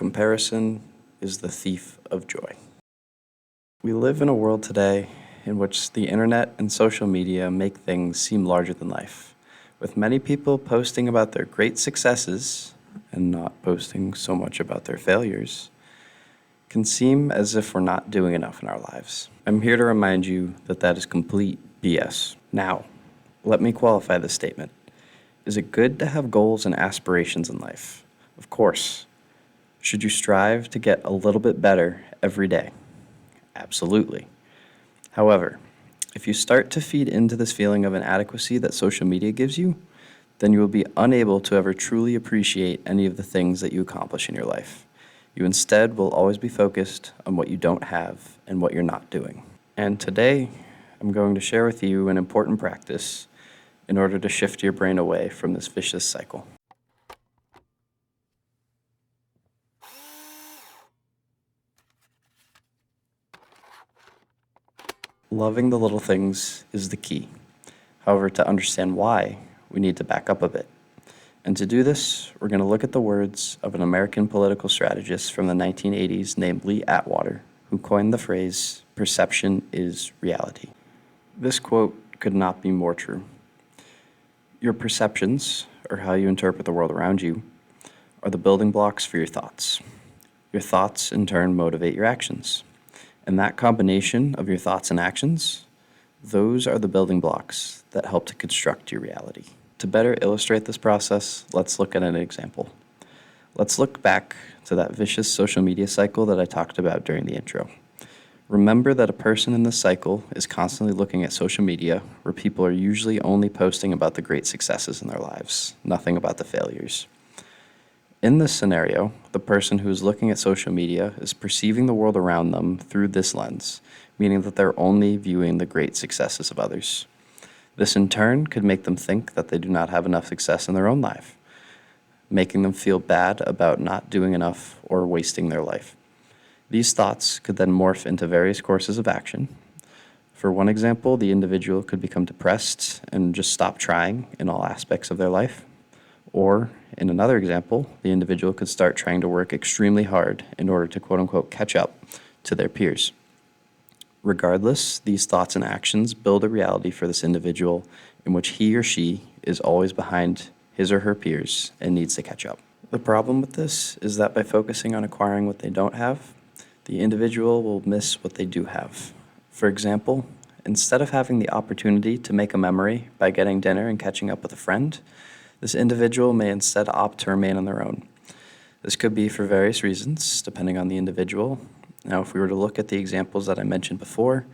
Comparison is the thief of joy. We live in a world today in which the internet and social media make things seem larger than life, with many people posting about their great successes and not posting so much about their failures. Can seem as if we're not doing enough in our lives. I'm here to remind you that that is complete BS. Now, let me qualify this statement. Is it good to have goals and aspirations in life? Of course. Should you strive to get a little bit better every day? Absolutely. However, if you start to feed into this feeling of inadequacy that social media gives you, then you will be unable to ever truly appreciate any of the things that you accomplish in your life. You instead will always be focused on what you don't have and what you're not doing. And today, I'm going to share with you an important practice in order to shift your brain away from this vicious cycle. Loving the little things is the key. However, to understand why, we need to back up a bit. And to do this, we're going to look at the words of an American political strategist from the 1980s named Lee Atwater, who coined the phrase, "Perception is reality." This quote could not be more true. Your perceptions, or how you interpret the world around you, are the building blocks for your thoughts. Your thoughts, in turn, motivate your actions. And that combination of your thoughts and actions, those are the building blocks that help to construct your reality. To better illustrate this process, let's look at an example. Let's look back to that vicious social media cycle that I talked about during the intro. Remember that a person in this cycle is constantly looking at social media, where people are usually only posting about the great successes in their lives, nothing about the failures. In this scenario, the person who is looking at social media is perceiving the world around them through this lens, meaning that they're only viewing the great successes of others. This in turn could make them think that they do not have enough success in their own life, making them feel bad about not doing enough or wasting their life. These thoughts could then morph into various courses of action. For one example, the individual could become depressed and just stop trying in all aspects of their life. Or, in another example, the individual could start trying to work extremely hard in order to quote-unquote catch up to their peers. Regardless, these thoughts and actions build a reality for this individual in which he or she is always behind his or her peers and needs to catch up. The problem with this is that by focusing on acquiring what they don't have, the individual will miss what they do have. For example, instead of having the opportunity to make a memory by getting dinner and catching up with a friend, this individual may instead opt to remain on their own. This could be for various reasons, depending on the individual. Now, if we were to look at the examples that I mentioned before,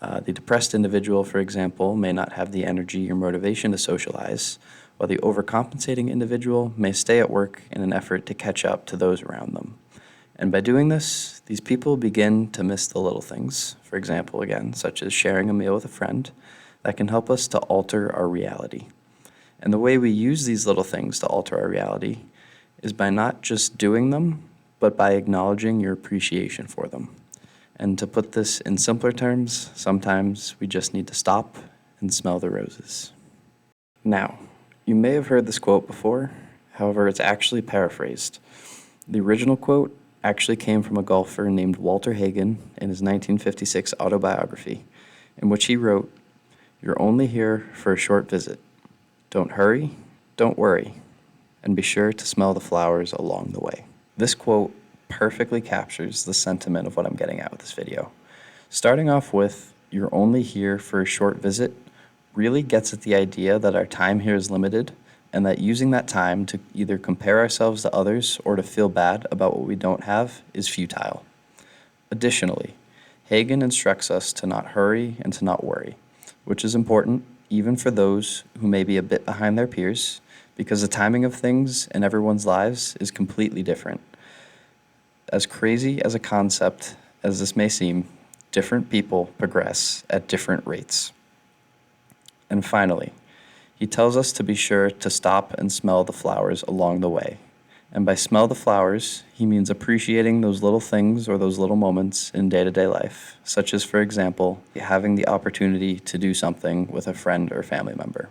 the depressed individual, for example, may not have the energy or motivation to socialize, while the overcompensating individual may stay at work in an effort to catch up to those around them. And by doing this, these people begin to miss the little things, for example, again, such as sharing a meal with a friend, that can help us to alter our reality. And the way we use these little things to alter our reality is by not just doing them, but by acknowledging your appreciation for them. And to put this in simpler terms, sometimes we just need to stop and smell the roses. Now, you may have heard this quote before, however, it's actually paraphrased. The original quote actually came from a golfer named Walter Hagen in his 1956 autobiography, in which he wrote, "You're only here for a short visit. Don't hurry, don't worry, and be sure to smell the flowers along the way." This quote perfectly captures the sentiment of what I'm getting at with this video. Starting off with, "You're only here for a short visit," really gets at the idea that our time here is limited, and that using that time to either compare ourselves to others or to feel bad about what we don't have is futile. Additionally, Hagen instructs us to not hurry and to not worry, which is important even for those who may be a bit behind their peers, because the timing of things in everyone's lives is completely different. As crazy as a concept as this may seem, different people progress at different rates. And finally, he tells us to be sure to stop and smell the flowers along the way. And by smell the flowers, he means appreciating those little things or those little moments in day-to-day life, such as, for example, having the opportunity to do something with a friend or family member.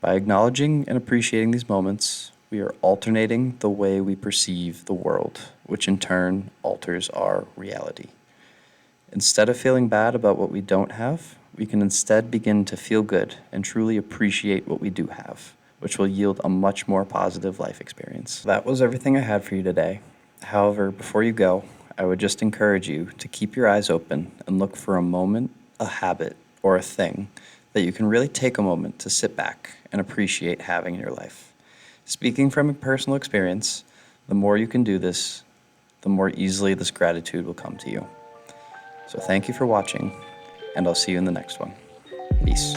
By acknowledging and appreciating these moments, we are alternating the way we perceive the world, which in turn alters our reality. Instead of feeling bad about what we don't have, we can instead begin to feel good and truly appreciate what we do have, which will yield a much more positive life experience. That was everything I had for you today. However, before you go, I would just encourage you to keep your eyes open and look for a moment, a habit, or a thing that you can really take a moment to sit back and appreciate having in your life. Speaking from a personal experience, the more you can do this, the more easily this gratitude will come to you. So thank you for watching, and I'll see you in the next one. Peace.